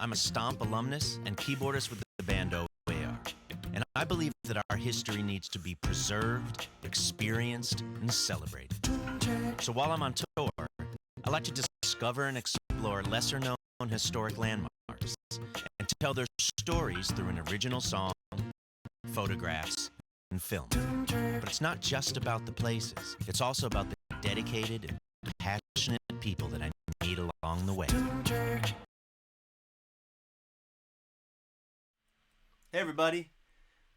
I'm a Stomp alumnus and keyboardist with the band OutHere, and I believe that our history needs to be preserved, experienced, and celebrated. So while I'm on tour, I like to discover and explore lesser-known historic landmarks and tell their stories through an original song, photographs, and film. But it's not just about the places. It's also about the dedicated and passionate people that I meet along the way. Hey everybody,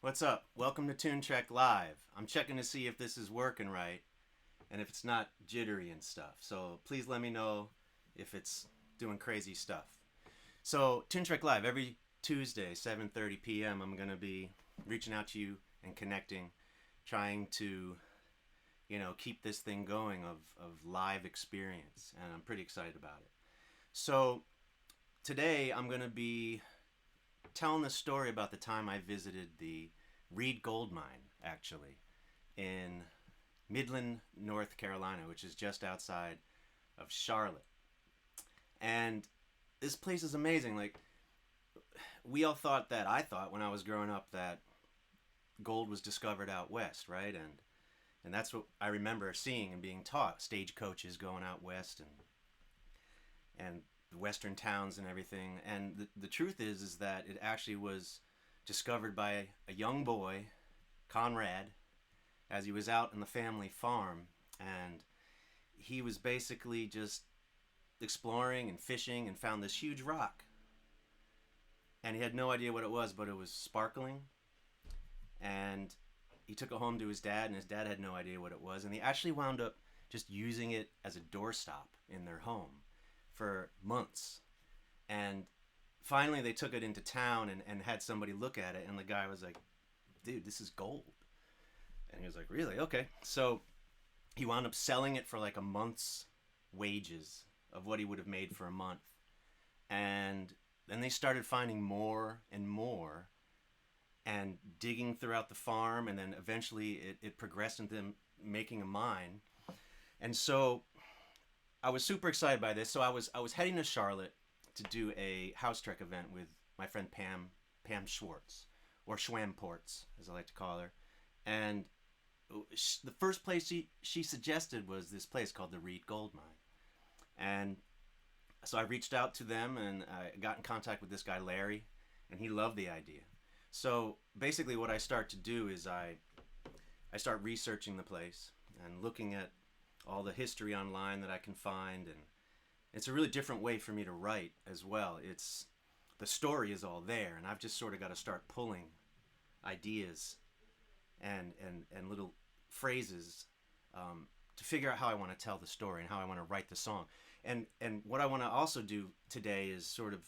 what's up? Welcome to TuneTrek Live. I'm checking to see if this is working right and if it's not jittery and stuff. So please let me know if it's doing crazy stuff. So TuneTrek Live, every Tuesday, 7:30 p.m. I'm going to be reaching out to you and connecting, trying to, keep this thing going of live experience, and I'm pretty excited about it. So today I'm going to be telling the story about the time I visited the Reed Gold Mine, actually, in Midland, North Carolina, which is just outside of Charlotte. And this place is amazing. Like, I thought when I was growing up that gold was discovered out west, right? And that's what I remember seeing and being taught. Stagecoaches going out west and the western towns and everything. And the truth is that it actually was discovered by a young boy, Conrad, as he was out in the family farm, and he was basically just exploring and fishing and found this huge rock. And he had no idea what it was, but it was sparkling. And he took it home to his dad, and his dad had no idea what it was. And he actually wound up just using it as a doorstop in their home for months. And finally they took it into town and had somebody look at it, and the guy was like, dude, this is gold. And he was like, really? Okay. So he wound up selling it for like a month's wages of what he would have made for a month. And then they started finding more and more and digging throughout the farm, and then eventually it progressed into them making a mine. And so I was super excited by this. So I was heading to Charlotte to do a house trek event with my friend Pam Schwartz, or Schwamports, as I like to call her. And the first place she suggested was this place called the Reed Gold Mine. And so I reached out to them, and I got in contact with this guy, Larry, and he loved the idea. So basically what I start to do is I start researching the place and looking at all the history online that I can find, and it's a really different way for me to write as well. It's the story is all there, and I've just sort of got to start pulling ideas and little phrases to figure out how I want to tell the story and how I want to write the song. And what I want to also do today is sort of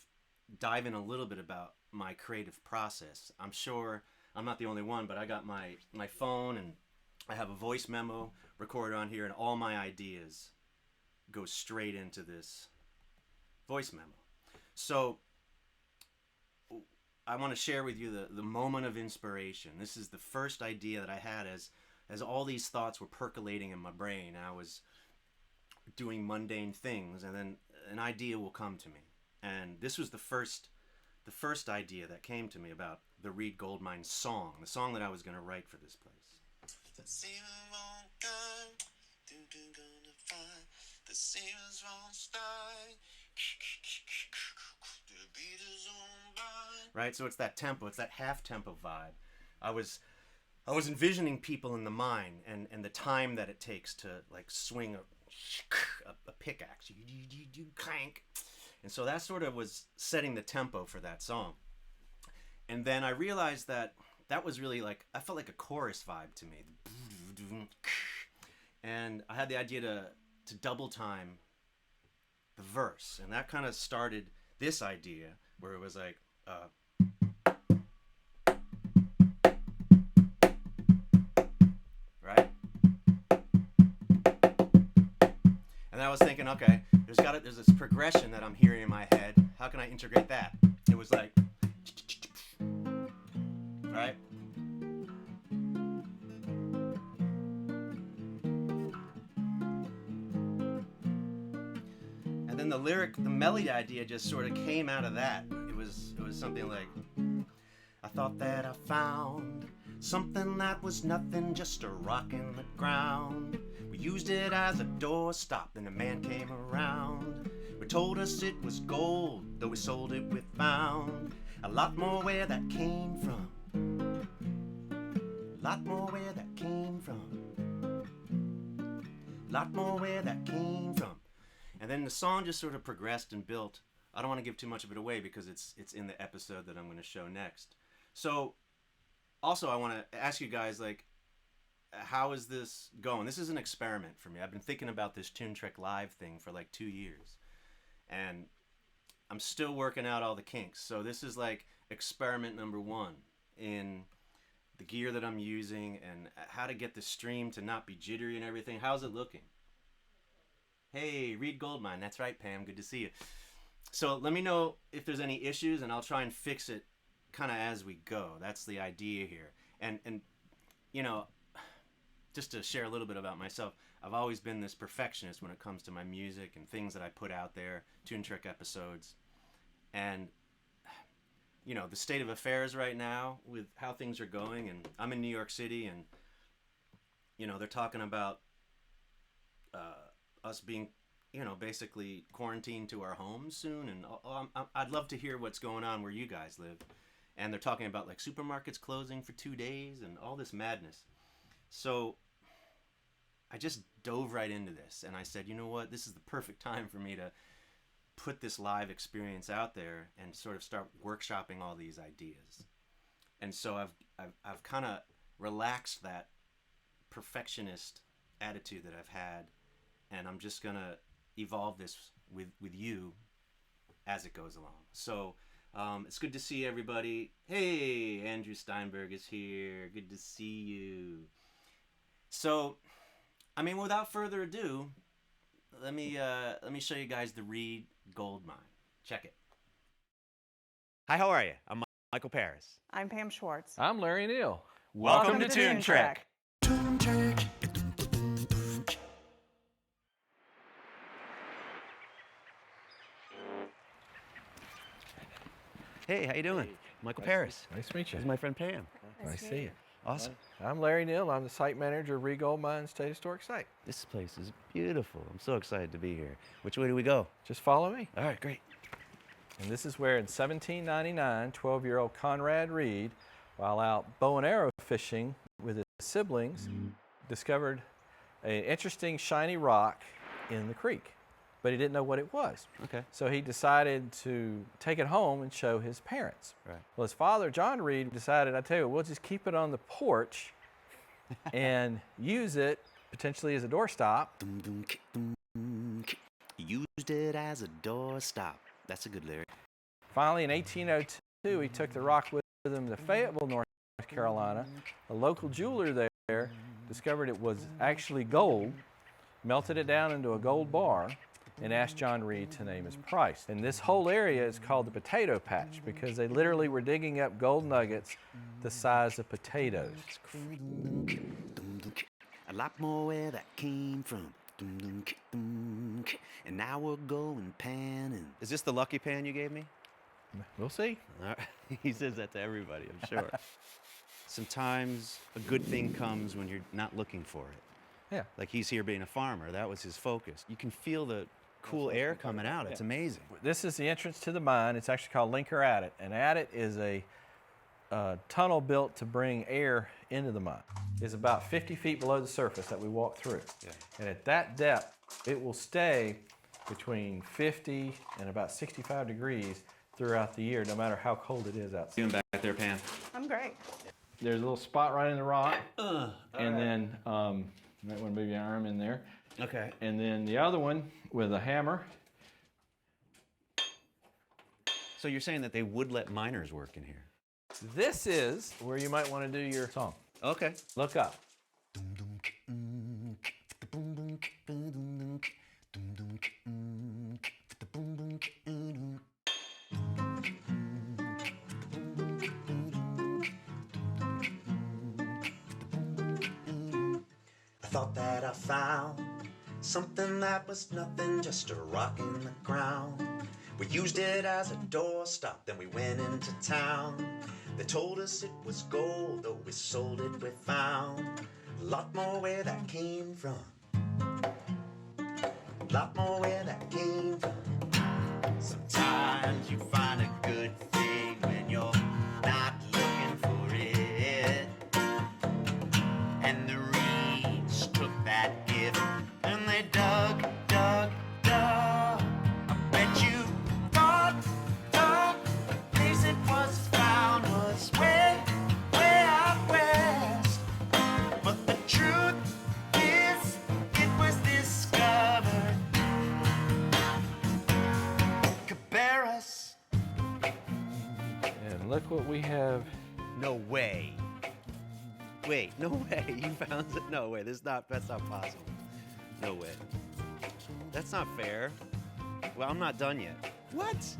dive in a little bit about my creative process. I'm sure I'm not the only one, but I got my phone, and I have a voice memo recorded on here, and all my ideas go straight into this voice memo. So I want to share with you the moment of inspiration. This is the first idea that I had as all these thoughts were percolating in my brain. I was doing mundane things, and then an idea will come to me. And this was the first idea that came to me about the Reed Gold Mine song, the song that I was going to write for this place. Right, so it's that tempo, it's that half tempo vibe. I was envisioning people in the mine and the time that it takes to like swing a pickaxe, you clank. And so that sort of was setting the tempo for that song. And then I realized that was really like, I felt like a chorus vibe to me. And I had the idea to double time the verse. And that kind of started this idea where it was like, right? And I was thinking, okay, there's this progression that I'm hearing in my head. How can I integrate that? It was like, right? And then the melody idea just sort of came out of that. It was something like, I thought that I found something that was nothing, just a rock in the ground. We used it as a doorstop, then a man came around. We told us it was gold, though we sold it we found a lot more where that came from. A lot more where that came from. A lot more where that came from. And then the song just sort of progressed and built. I don't want to give too much of it away because it's in the episode that I'm going to show next. So, also I want to ask you guys, like, how is this going? This is an experiment for me. I've been thinking about this TuneTrek Live thing for like 2 years. And I'm still working out all the kinks. So this is like experiment number 1 in the gear that I'm using and how to get the stream to not be jittery and everything. How's it looking? Hey, Reed Gold Mine. That's right, Pam. Good to see you. So let me know if there's any issues and I'll try and fix it kind of as we go. That's the idea here. And you know, just to share a little bit about myself, I've always been this perfectionist when it comes to my music and things that I put out there, TuneTrek episodes. And, you know, the state of affairs right now with how things are going, and I'm in New York City, and, you know, they're talking about us being, you know, basically quarantined to our homes soon, and I'd love to hear what's going on where you guys live. And they're talking about, like, supermarkets closing for 2 days and all this madness. So I just dove right into this, and I said, you know what, this is the perfect time for me to put this live experience out there and sort of start workshopping all these ideas. And so I've kind of relaxed that perfectionist attitude that I've had, and I'm just gonna evolve this with you as it goes along. So it's good to see everybody. Hey, Andrew Steinberg is here. Good to see you. So, I mean, without further ado, let me show you guys the Reed Gold Mine. Check it. Hi, how are you? I'm MikelParis. I'm Pam Schwartz. I'm Larry Neal. Welcome to TuneTrek. TuneTrek. Hey, how you doing? MikelParis. Nice to meet you. This is my friend Pam. Nice to see you. Awesome. I'm Larry Neal. I'm the site manager of Reed Gold Mine State Historic Site. This place is beautiful. I'm so excited to be here. Which way do we go? Just follow me. All right, great. And this is where in 1799, 12-year-old Conrad Reed, while out bow and arrow fishing with his siblings, discovered an interesting shiny rock in the creek. But he didn't know what it was. Okay. So he decided to take it home and show his parents. Right. Well, his father, John Reed, decided, I tell you, we'll just keep it on the porch and use it potentially as a doorstop. Used it as a doorstop. That's a good lyric. Finally, in 1802, he took the rock with him to Fayetteville, North Carolina. A local jeweler there discovered it was actually gold, melted it down into a gold bar, and asked John Reed to name his price. And this whole area is called the Potato Patch because they literally were digging up gold nuggets the size of potatoes. A lot more where that came from. And now we're going panning. Is this the lucky pan you gave me? We'll see. All right. He says that to everybody, I'm sure. Sometimes a good thing comes when you're not looking for it. Yeah. Like he's here being a farmer. That was his focus. You can feel the cool air coming out. It's amazing. This is the entrance to the mine. It's actually called Linker Adit. And Adit is a tunnel built to bring air into the mine. It's about 50 feet below the surface that we walk through. Yeah. And at that depth, it will stay between 50 and about 65 degrees throughout the year, no matter how cold it is outside. Doing back there, Pam? I'm great. There's a little spot right in the rock. And then, you might want to move your arm in there. Okay. And then the other one with a hammer. So you're saying that they would let miners work in here? This is where you might want to do your song. Okay. Look up. I thought that I found something that was nothing, just a rock in the ground. We used it as a doorstop, then we went into town. They told us it was gold, though we sold it, we found a lot more where that came from. A lot more where that came from. Sometimes you find a good thing when you're not looking for it. And the Reeds took that gift and they dug. I bet you thought the place it was found was way out west. But the truth is, it was discovered. MikelParis. And look what we have. No way. Wait, no way. You found it? No way. That's not possible. No way. That's not fair. Well, I'm not done yet. What?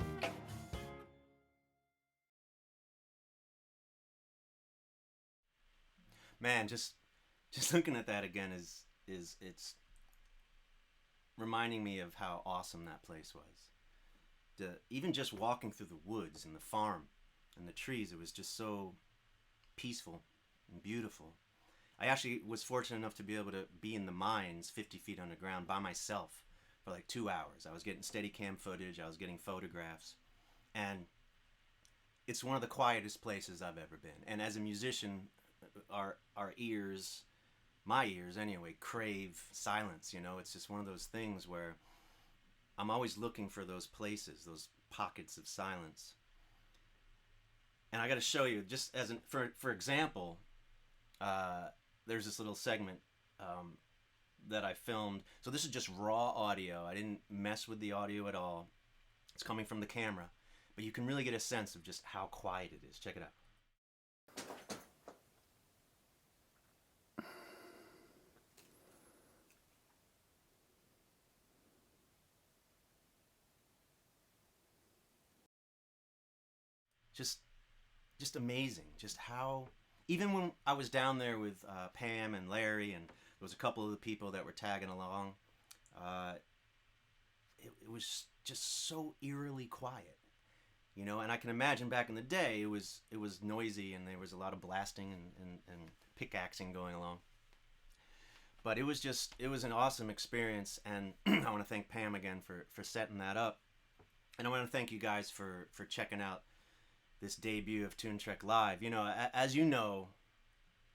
Man, just looking at that again is it's reminding me of how awesome that place was. Even just walking through the woods and the farm and the trees, it was just so peaceful and beautiful. I actually was fortunate enough to be able to be in the mines 50 feet underground by myself for like 2 hours. I was getting Steadicam footage, I was getting photographs, and it's one of the quietest places I've ever been. And as a musician, our ears, my ears anyway, crave silence, you know? It's just one of those things where I'm always looking for those places, those pockets of silence. And I got to show you, just as for example, there's this little segment that I filmed. So this is just raw audio. I didn't mess with the audio at all. It's coming from the camera, but you can really get a sense of just how quiet it is. Check it out. Just amazing. Just how, even when I was down there with Pam and Larry, and there was a couple of the people that were tagging along, it was just so eerily quiet, you know. And I can imagine back in the day it was noisy and there was a lot of blasting and pickaxing going along. But it was an awesome experience, and I want to thank Pam again for setting that up, and I want to thank you guys for checking out this debut of TuneTrek Live. You know, as you know,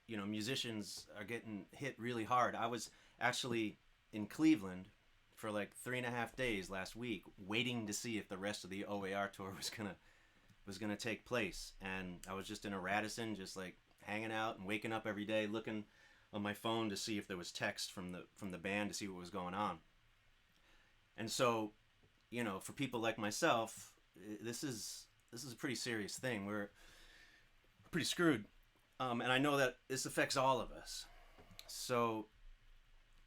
musicians are getting hit really hard. I was actually in Cleveland for like 3.5 days last week, waiting to see if the rest of the OAR tour was gonna take place. And I was just in a Radisson, just like hanging out and waking up every day, looking on my phone to see if there was text from the band to see what was going on. And so, you know, for people like myself, this is a pretty serious thing. We're pretty screwed. And I know that this affects all of us. So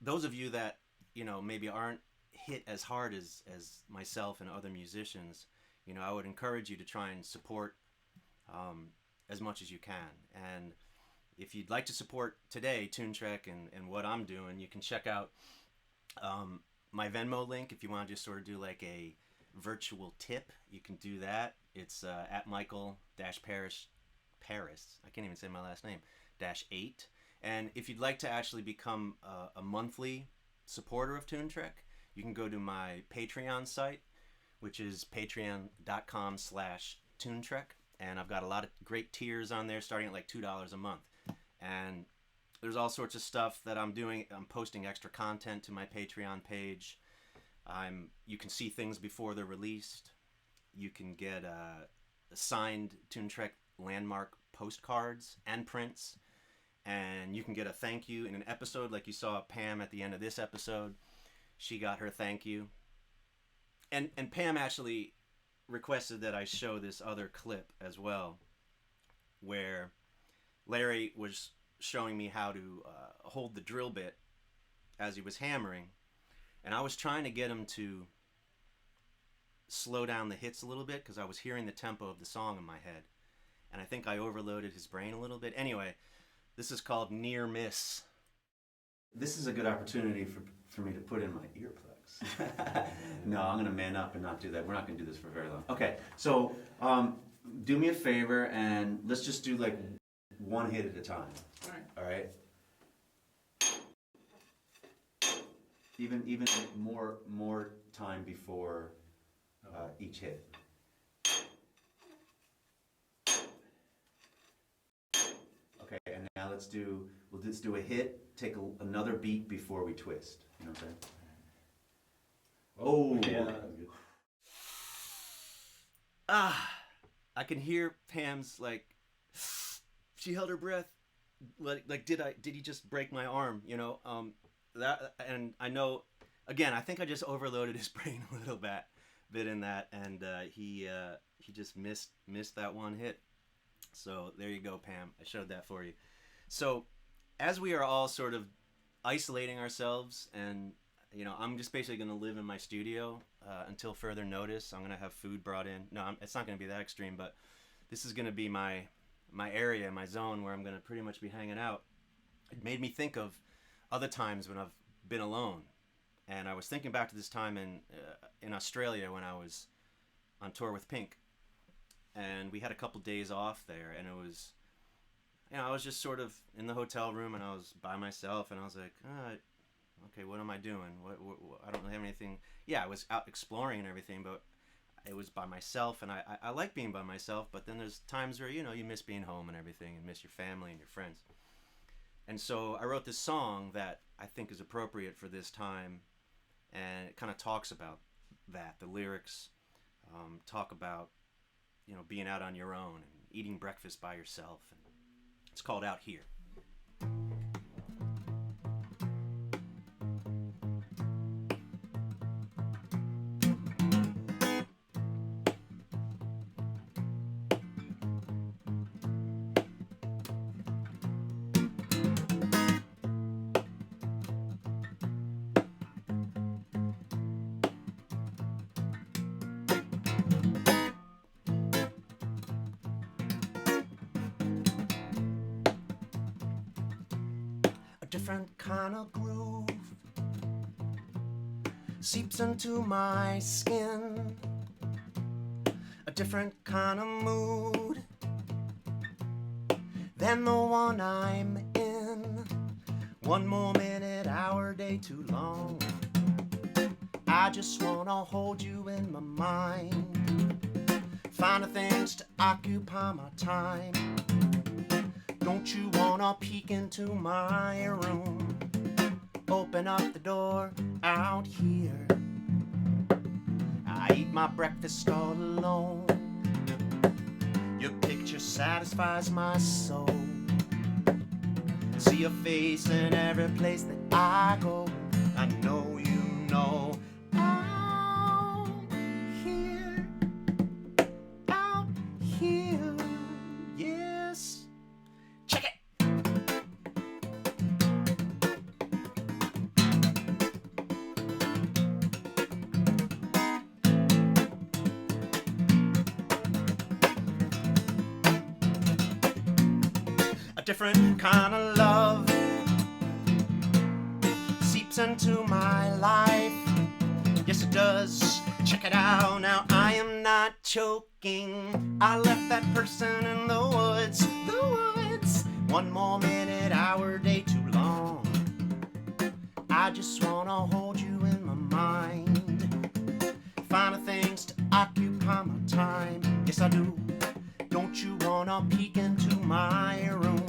those of you that, you know, maybe aren't hit as hard as myself and other musicians, you know, I would encourage you to try and support as much as you can. And if you'd like to support today TuneTrek and what I'm doing, you can check out my Venmo link. If you want to just sort of do like a virtual tip, you can do that. It's at Mikel-Paris. I can't even say my last name. -8. And if you'd like to actually become a monthly supporter of TuneTrek, you can go to my Patreon site, which is patreon.com/TuneTrek. And I've got a lot of great tiers on there, starting at like $2 a month. And there's all sorts of stuff that I'm doing. I'm posting extra content to my Patreon page. You can see things before they're released. You can get signed TuneTrek landmark postcards and prints. And you can get a thank you in an episode, like you saw Pam at the end of this episode. She got her thank you. And Pam actually requested that I show this other clip as well, where Larry was showing me how to hold the drill bit as he was hammering. And I was trying to get him to slow down the hits a little bit because I was hearing the tempo of the song in my head. And I think I overloaded his brain a little bit. Anyway, this is called Near Miss. This is a good opportunity for me to put in my earplugs. folks. No, I'm gonna man up and not do that. We're not gonna do this for very long. Okay, so do me a favor and let's just do like one hit at a time. All right. Even more time before each hit. Okay, and now we'll just do a hit, take another beat before we twist. You know what I'm saying? Oh, yeah. I can hear Pam's like, she held her breath. Like did he just break my arm? You know, that, and I know, again, I think I just overloaded his brain a little bit in that, and he just missed that one hit. So there you go, Pam. I showed that for you. So as we are all sort of isolating ourselves, and you know, I'm just basically going to live in my studio until further notice. I'm going to have food brought in. No, it's not going to be that extreme, but this is going to be my area, my zone where I'm going to pretty much be hanging out. It made me think of other times when I've been alone, and I was thinking back to this time in Australia when I was on tour with Pink. And we had a couple days off there, and it was, you know, I was just sort of in the hotel room, and I was by myself, and I was like, okay, what am I doing? What I don't really have anything. Yeah, I was out exploring and everything, but it was by myself, and I like being by myself, but then there's times where, you know, you miss being home and everything, and miss your family and your friends. And so I wrote this song that I think is appropriate for this time, and it kind of talks about that. The lyrics talk about, you know, being out on your own and eating breakfast by yourself. And it's called Out Here. A different kind of groove seeps into my skin. A different kind of mood than the one I'm in. One more minute, hour, day too long. I just wanna hold you in my mind. Find the things to occupy my time. Don't you wanna peek into my room? Open up the door out here. I eat my breakfast all alone. Your picture satisfies my soul. See your face in every place that I go. I know you know. Out here, yes. Check it. A different kind of love seeps into my life. Yes, it does. Check it out. Now I am not choking. I left that person in the woods. One more minute, hour, day too long. I just wanna hold you in my mind. Find the things to occupy my time. Yes, I do. Don't you wanna peek into my room?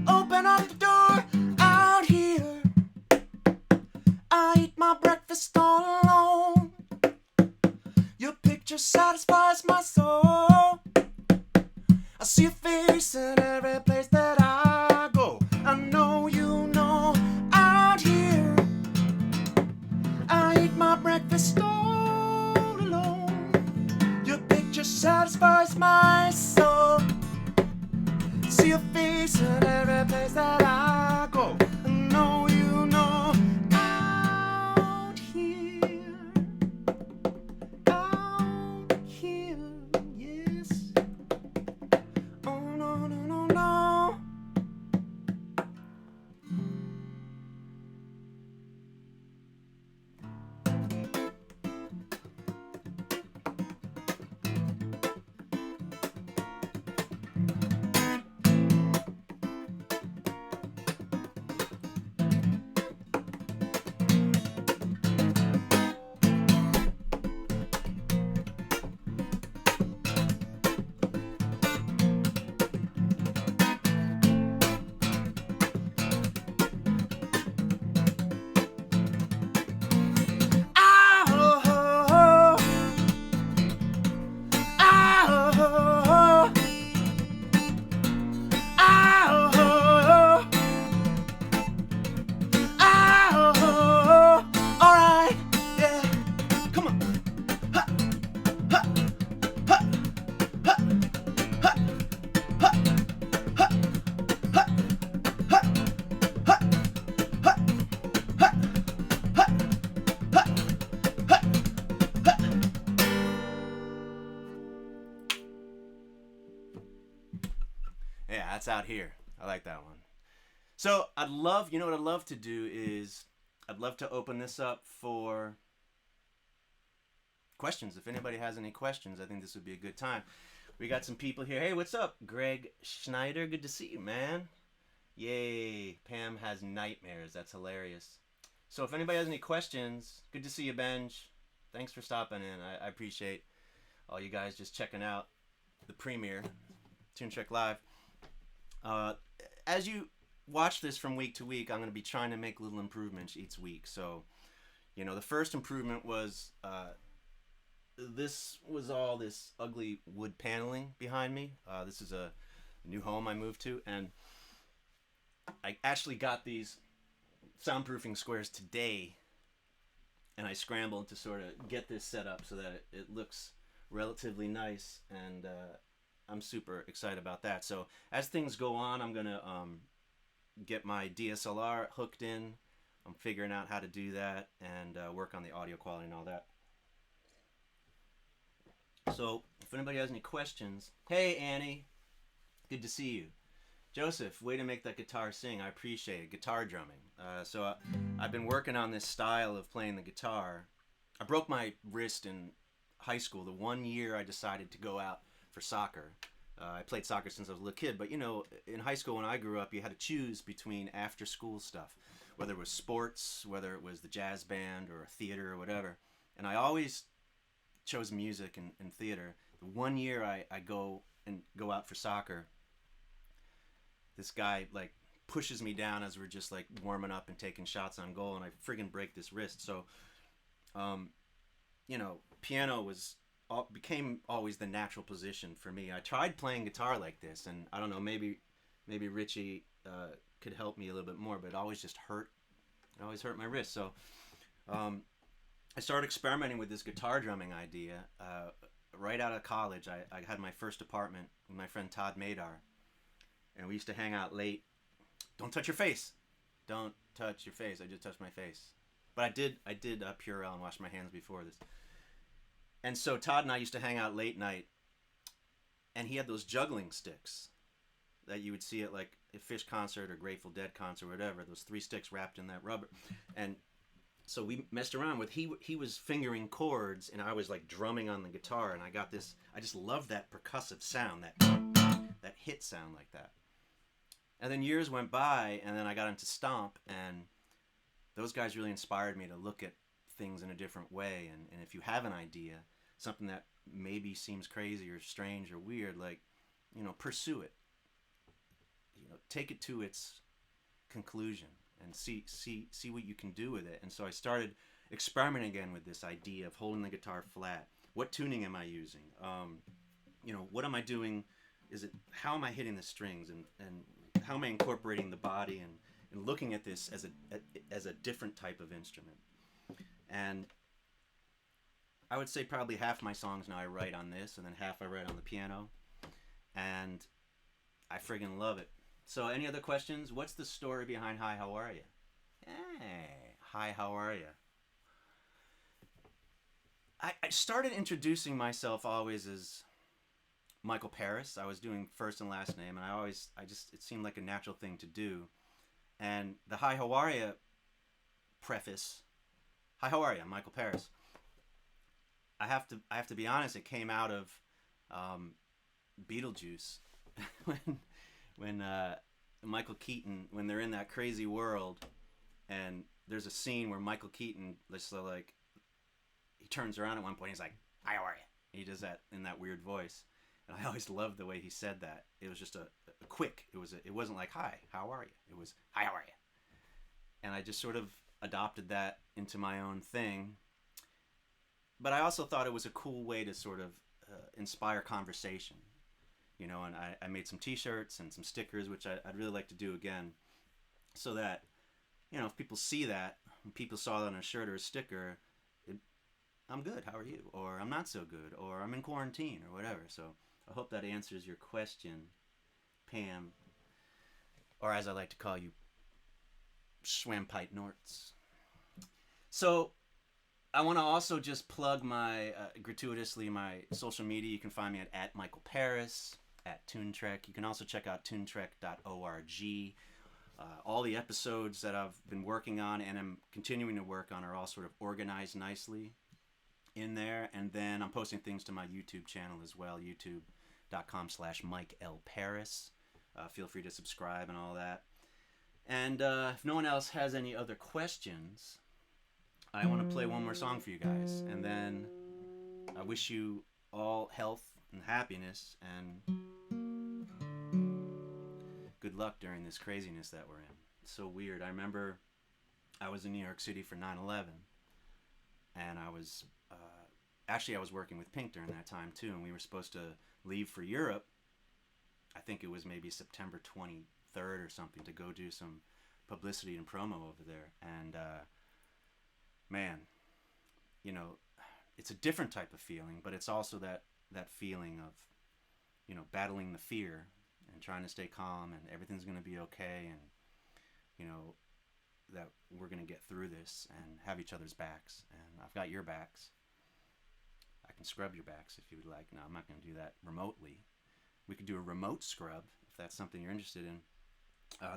Open up the door out here. I eat my breakfast all alone. Your picture satisfies my soul. I see your face in every place that I go. I know you know. Out here, I eat my breakfast all alone. Your picture satisfies my soul. See your face in every place that I go. I know you know. Out here, yes. Oh no no no no. that's out here. I like that one. So I'd love, you know what I'd love to do is I'd love to open this up for questions. If anybody has any questions, I think this would be a good time. We got some people here. Hey, what's up? Greg Schneider. Good to see you, man. Yay. Pam has nightmares. That's hilarious. So if anybody has any questions, good to see you, Benj. Thanks for stopping in. I appreciate all you guys just checking out the premiere, TuneTrek Live. As you watch this from week to week, I'm going to be trying to make little improvements each week. So, you know, the first improvement was this was all this ugly wood paneling behind me. This is a new home I moved to, and I actually got these soundproofing squares today, and I scrambled to sort of get this set up so that it looks relatively nice, and I'm super excited about that. So as things go on, I'm gonna get my DSLR hooked in. I'm figuring out how to do that and work on the audio quality and all that. So if anybody has any questions, hey Annie, good to see you. Joseph, way to make that guitar sing. I appreciate it. Guitar drumming. So I've been working on this style of playing the guitar. I broke my wrist in high school. The 1 year I decided to go out for soccer. I played soccer since I was a little kid, but you know, in high school when I grew up, you had to choose between after school stuff, whether it was sports, whether it was the jazz band or a theater or whatever. And I always chose music and theater. The 1 year I go out for soccer, this guy like pushes me down as we're just like warming up and taking shots on goal, and I friggin' break this wrist. So, you know, piano became always the natural position for me. I tried playing guitar like this, and I don't know, maybe Richie could help me a little bit more, but it always just hurt. It always hurt my wrist. So, I started experimenting with this guitar drumming idea. Right out of college, I had my first apartment with my friend Todd Madar. And we used to hang out late. Don't touch your face. Don't touch your face. I just touched my face. But I did Purell and wash my hands before this. And so Todd and I used to hang out late night. And he had those juggling sticks that you would see at like a Fish concert or Grateful Dead concert or whatever. Those 3 sticks wrapped in that rubber. And so we messed around with, he was fingering chords and I was like drumming on the guitar. And I got this, I just loved that percussive sound, that hit sound like that. And then years went by, and then I got into Stomp, and those guys really inspired me to look at things in a different way. And if you have an idea, something that maybe seems crazy or strange or weird, like, you know, pursue it. You know, take it to its conclusion and see what you can do with it. And so I started experimenting again with this idea of holding the guitar flat. What tuning am I using? You know, what am I doing? How am I hitting the strings, and how am I incorporating the body and looking at this as a different type of instrument? And I would say probably half my songs now I write on this, and then half I write on the piano, and I friggin' love it. So any other questions? What's the story behind Hi, how are you? Hey, hi, how are you? I started introducing myself always as MikelParis. I was doing first and last name, and it seemed like a natural thing to do. And the Hi, how are you preface, hi, how are you? I'm MikelParis. I have to be honest, it came out of Beetlejuice. when Michael Keaton, when they're in that crazy world, and there's a scene where Michael Keaton, like, he turns around at one point, he's like, hi, how are you? He does that in that weird voice. And I always loved the way he said that. It was just a quick. It wasn't like, hi, how are you? It was, hi, how are you? And I just sort of adopted that into my own thing. But I also thought it was a cool way to sort of inspire conversation. You know, and I made some t-shirts and some stickers, which I'd really like to do again. So that, you know, if people see that, when people saw that on a shirt or a sticker, I'm good, how are you? Or I'm not so good, or I'm in quarantine, or whatever. So I hope that answers your question, Pam, or as I like to call you, Schwampite Norts. So I want to also just plug my, gratuitously, my social media. You can find me at MikelParis. at TuneTrek. You can also check out tunetrek.org. All the episodes that I've been working on and I'm continuing to work on are all sort of organized nicely in there. And then I'm posting things to my YouTube channel as well, youtube.com/MikelParis. Feel free to subscribe and all that. And if no one else has any other questions, I want to play one more song for you guys. And then I wish you all health and happiness and good luck during this craziness that we're in. It's so weird. I remember I was in New York City for 9/11, and I was actually I was working with Pink during that time too, and we were supposed to leave for Europe. I think it was maybe September 23rd or something, to go do some publicity and promo over there. And man, you know, it's a different type of feeling, but it's also that feeling of, you know, battling the fear and trying to stay calm and everything's going to be okay, and, you know, that we're going to get through this and have each other's backs. And I've got your backs. I can scrub your backs if you would like. No, I'm not going to do that remotely. We could do a remote scrub if that's something you're interested in.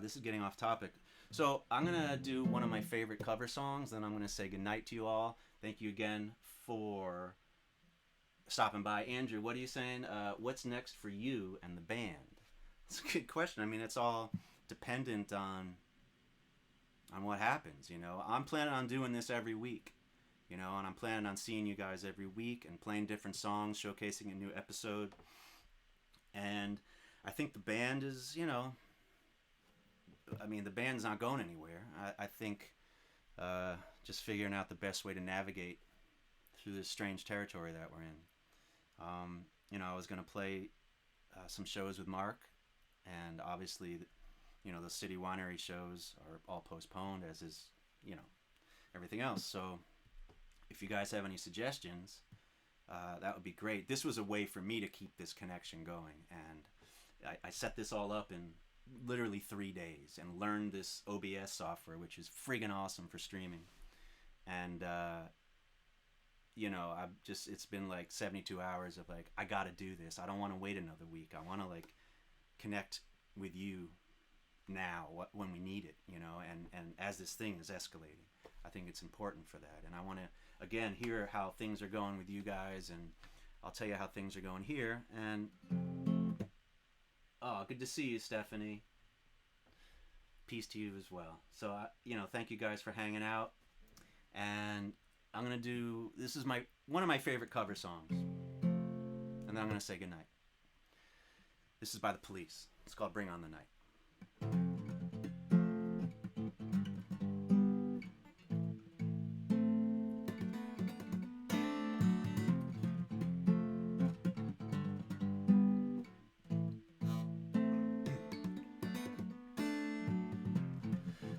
This is getting off topic. So I'm going to do one of my favorite cover songs, then I'm going to say goodnight to you all. Thank you again for stopping by. Andrew, what are you saying? What's next for you and the band? It's a good question. I mean, it's all dependent on what happens, you know. I'm planning on doing this every week, you know, and I'm planning on seeing you guys every week and playing different songs, showcasing a new episode. And I think the band is, you know, I mean, the band's not going anywhere. I think just figuring out the best way to navigate through this strange territory that we're in. You know, I was going to play some shows with Mark, and obviously, you know, the City Winery shows are all postponed, as is, you know, everything else. So if you guys have any suggestions, that would be great. This was a way for me to keep this connection going, and I set this all up in literally 3 days and learned this OBS software, which is friggin' awesome for streaming. And you know, it's been like 72 hours of like, I gotta do this. I don't want to wait another week. I want to like connect with you now when we need it, you know, and as this thing is escalating, I think it's important for that. And I want to again hear how things are going with you guys, and I'll tell you how things are going here. And oh, good to see you, Stephanie. Peace to you as well. So you know, thank you guys for hanging out. And I'm gonna do, this is one of my favorite cover songs, and then I'm gonna say goodnight. This is by The Police. It's called Bring On the Night.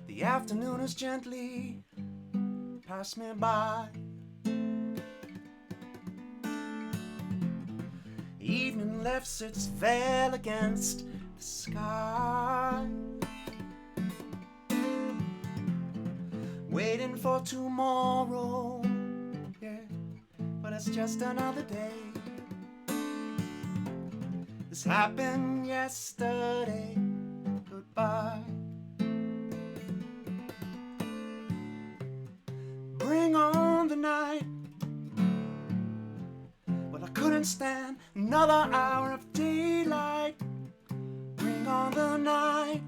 The afternoon is gently passed me by. Evening lifts its veil against the sky, waiting for tomorrow, yeah, but it's just another day. This happened yesterday, goodbye. Bring on the night. Well, I couldn't stand another hour of daylight. Bring on the night.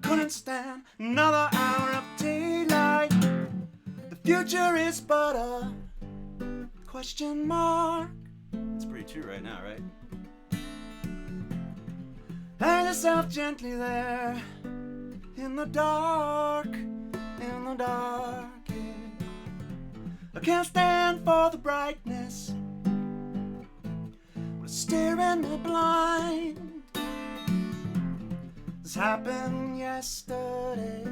Couldn't stand another hour of daylight. The future is but a question mark. That's pretty true right now, right? Hang yourself gently there in the dark. In the dark, yeah. I can't stand for the brightness. It's staring me blind. This happened yesterday.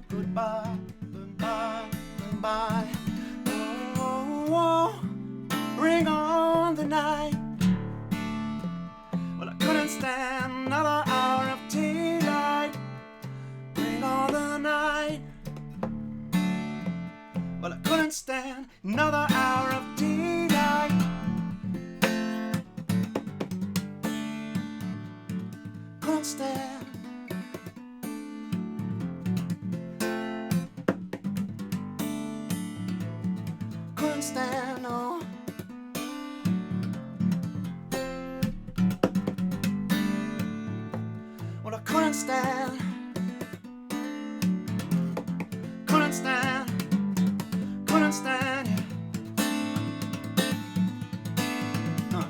Goodbye, goodbye, goodbye. Oh, oh, oh. Bring on the night. Well, I couldn't stand another hour of daylight. Bring on the night. Well, I couldn't stand another hour of daylight. stand. Couldn't stand, no. Well, I couldn't stand. Couldn't stand. Couldn't stand. Huh.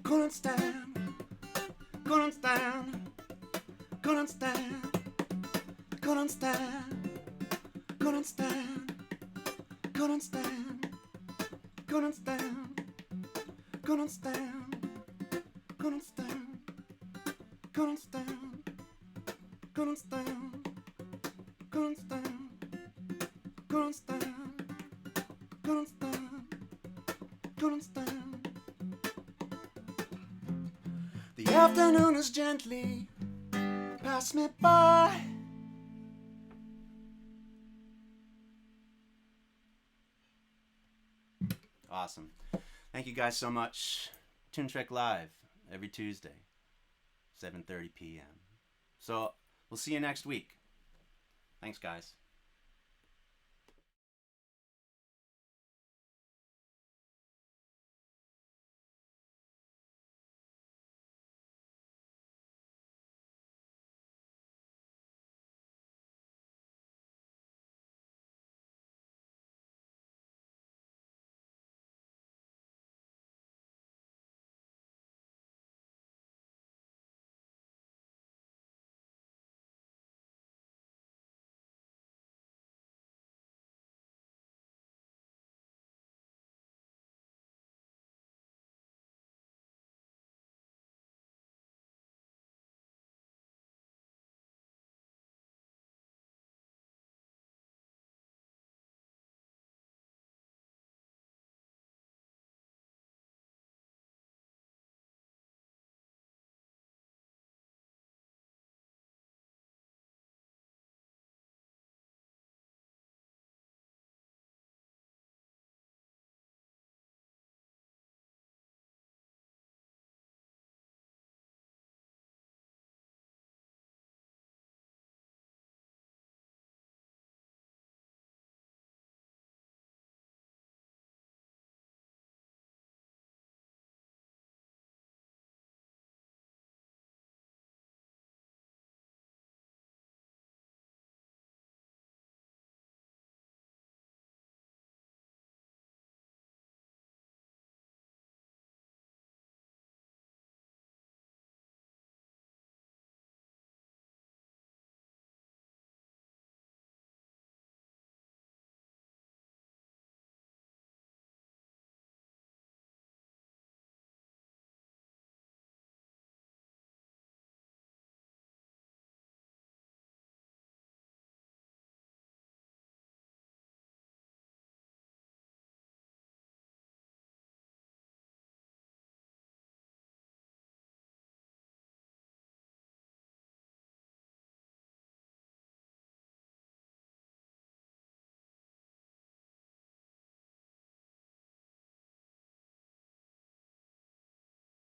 Couldn't stand, couldn't stand, couldn't stand, couldn't stand, couldn't stand, couldn't stand, couldn't stand, couldn't stand, couldn't stand, couldn't stand, couldn't stand, couldn't stand, couldn't stand, couldn't stand, couldn't stand. The afternoon has gently passed me by. Awesome. Thank you guys so much. TuneTrek Live every Tuesday, 7:30 p.m. So we'll see you next week. Thanks, guys.